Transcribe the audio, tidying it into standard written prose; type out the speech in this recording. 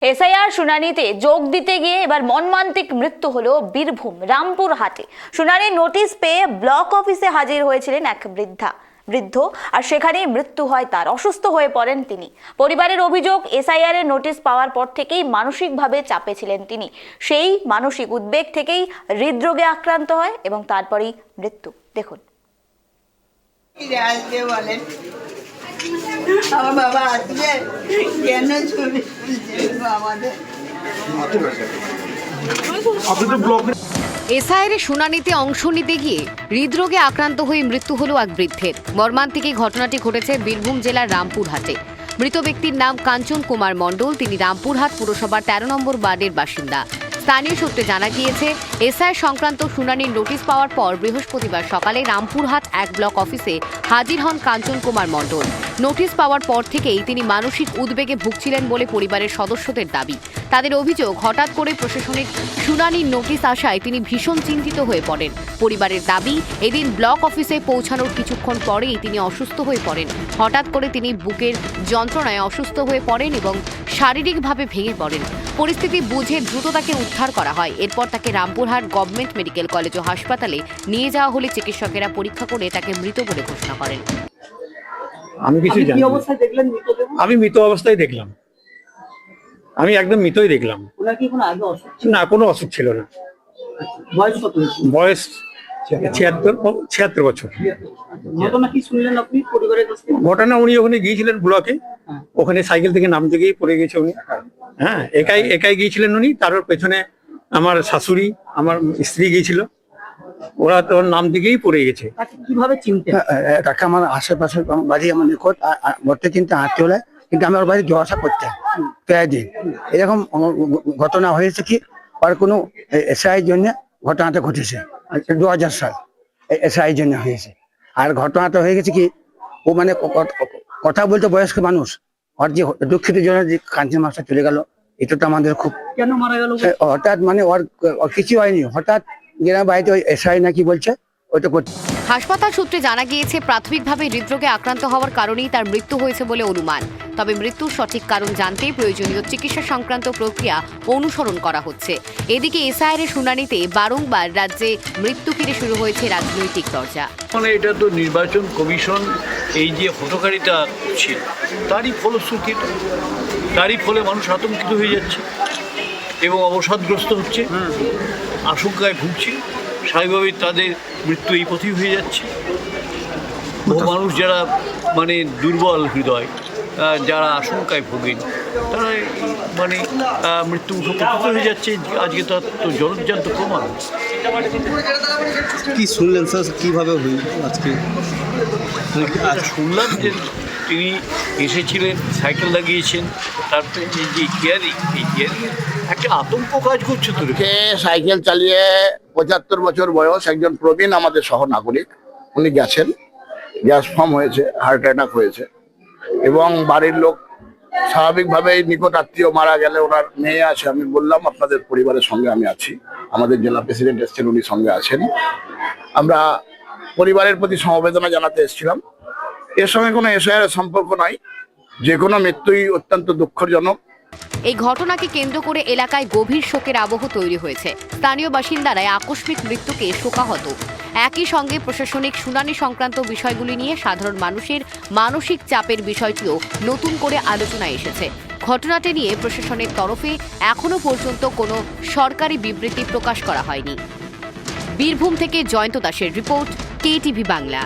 SIR শুনানিতে যোগ দিতে গিয়ে এবার মর্মান্তিক মৃত্যু হলো বীরভূম রামপুরহাটে। শুনানির নোটিশ পেয়ে ব্লক অফিসে হাজির হয়েছিলেন এক বৃদ্ধ আর সেখানেই মৃত্যু হয় তার। অসুস্থ হয়ে পড়েন তিনি। পরিবারের অভিযোগ, এসআইআর এর নোটিশ পাওয়ার পর থেকেই মানসিকভাবে চাপে ছিলেন তিনি। সেই মানসিক উদ্বেগ থেকেই হৃদরোগে আক্রান্ত হয় এবং তারপরেই মৃত্যু। দেখুন। আমার বাবা আজকে কেন ছবি আমাদের এসআইআর এর শুনানিতে অংশ নিতে গিয়ে হৃদরোগে আক্রান্ত হয়ে মৃত্যু হলো এক বৃদ্ধের। মর্মান্তিক এই ঘটনাটি ঘটেছে বীরভূম জেলার রামপুরহাটে। মৃত ব্যক্তির নাম কাঞ্চন কুমার মণ্ডল। তিনি রামপুরহাট পুরসভার ১৩ নম্বর ওয়ার্ডের বাসিন্দা। স্থানীয় সূত্রে জানা গিয়েছে, এসআইআর সংক্রান্ত শুনানির নোটিশ পাওয়ার পর বৃহস্পতিবার সকালে রামপুরহাট ১ ব্লক অফিসে হাজির হন কাঞ্চন কুমার মণ্ডল। নোটিশ পাওয়ার পর থেকেই তিনি মানসিক উদ্বেগে ভুগছিলেন বলে পরিবারের সদস্যদের দাবি। তাদের অভিযোগ, হঠাৎ করে প্রশাসনিক শুনানির নোটিশ আসায় তিনি ভীষণ চিন্তিত হয়ে পড়েন। পরিবারের দাবি, এদিন ব্লক অফিসে পৌঁছানোর কিছুক্ষণ পরেই তিনি অসুস্থ হয়ে পড়েন। হঠাৎ করে তিনি বুকের যন্ত্রণায় অসুস্থ হয়ে পড়েন এবং শারীরিকভাবে ভেঙে পড়েন। পরিস্থিতি বুঝে দ্রুত তাকে উদ্ধার করা হয়। এরপর তাকে রামপুরহাট গভর্নমেন্ট মেডিকেল কলেজ ও হাসপাতালে নিয়ে যাওয়া হলে চিকিৎসকেরা পরীক্ষা করে তাকে মৃত বলে ঘোষণা করেন। আমি কিছু জানি না। আমি মৃত অবস্থায় দেখলাম। আমি একদম মৃতই দেখলাম। না, কোনো অসুখ ছিল না। বয়স কত? বয়স ৭৬ বছর। ঘটনা কি শুনলেন আপনি পরিবারের কাছ থেকে? ঘটনা, উনি ওখানে গিয়েছিলেন ব্লকে, ওখানে সাইকেল থেকে নামতে গিয়েই পড়ে গেছে উনি। হ্যাঁ, একাই গিয়েছিলেন উনি। তারপর পেছনে আমার শাশুড়ি, আমার স্ত্রী গিয়েছিল। ওরা তো নাম দিকেই পড়ে গেছে। কিভাবে চিনতে? তাকে আমার আশেপাশের বাড়ি আমার নিকট ঘরতে চিনতে হাঁটতে হলে, কিন্তু আমি ওর বাড়ি যাওয়া আসা করতাম প্রায় দিন। এরকম ঘটনা হয়েছে কি, আর কোনো এসআই জন্য ঘটনাটা ঘটেছে ২০০০ সাল এসআই জন্য হয়েছে। আর ঘটনাটা হয়ে গেছে কি, ও মানে কথা বলতে বয়স্ক মানুষ, ওর যে দুঃখিত জন্য যে কাঞ্চন মাছটা চলে গেল, এটা তো আমাদের খুব। কেন মারা গেল? হঠাৎ মানে ওর কিছু হয়নি, হঠাৎ গ্রাম বাড়িতে ওই এসআই নাকি বলছে ওইটা করতে। হাসপাতাল সূত্রে জানা গিয়েছে, প্রাথমিকভাবে হৃদরোগে আক্রান্ত হওয়ার কারণেই তার মৃত্যু হয়েছে বলে অনুমান। তবে মৃত্যুর সঠিক কারণ জানতে প্রয়োজনীয় চিকিৎসা সংক্রান্ত প্রক্রিয়া অনুসরণ করা হচ্ছে। এদিকে এসআইআর এর শুনানিতে বারংবার রাজ্যে মৃত্যু ঘিরে শুরু হয়েছে রাজনৈতিক চর্চা। মানে এটা তো নির্বাচন কমিশন এই যে হটকারিতা ছিল, তারই ফলশ্রুতি, তারই ফলে মানুষ আতঙ্কিত হয়ে যাচ্ছে এবং অবসাদগ্রস্ত হচ্ছে, আশঙ্কায় ভুগছে। স্বাভাবিকভাবেই তাদের মৃত্যু এই পথেই হয়ে যাচ্ছে। বহু মানুষ যারা মানে দুর্বল হৃদয়, যারা আশঙ্কায় ভোগেন, তারা মানে মৃত্যু মুখোমুখি হয়ে যাচ্ছে। আজকে তার তো জলজ্জান্ত প্রমাণ। কি শুনলেন স্যার, কিভাবে হইল আজকে? শুনলাম যে তিনি এসেছিলেন, সাইকেল লাগিয়েছেন, তারপরে যে হিয়ারিং, এই হিয়ারিং একটা আতঙ্ক কাজ করছে। তো সাইকেল চালিয়ে ৭৫ বছর বয়স একজন প্রবীণ আমাদের সহনাগরিক, উনি গেছেন, গ্যাস ফর্ম হয়েছে, হার্ট অ্যাটাক হয়েছে এবং বাড়ির লোক স্বাভাবিকভাবেই নিকট আত্মীয় মারা গেলে ওনার মেয়ে আছে। আমি বললাম আপনাদের পরিবারের সঙ্গে আমি আছি, আমাদের জেলা প্রেসিডেন্ট এসছেন, উনি সঙ্গে আছেন। আমরা পরিবারের প্রতি সমবেদনা জানাতে এসেছিলাম। এর সঙ্গে কোনো এসআইআর সম্পর্ক নাই, যে কোনো মৃত্যুই অত্যন্ত দুঃখজনক। এই ঘটনাকে কেন্দ্র করে এলাকায় গভীর শোকের আবহ তৈরি হয়েছে। স্থানীয় বাসিন্দারা আকস্মিক মৃত্যুকে শোকাহত। একই সঙ্গে প্রশাসনিক শুনানি সংক্রান্ত বিষয়গুলি নিয়ে সাধারণ মানুষের মানসিক চাপের বিষয়টিও নতুন করে আলোচনায় এসেছে। ঘটনাটি নিয়ে প্রশাসনের তরফে এখনো পর্যন্ত কোনো সরকারি বিবৃতি প্রকাশ করা হয়নি। বীরভূম থেকে জয়ন্ত দাসের রিপোর্ট, KTV বাংলা।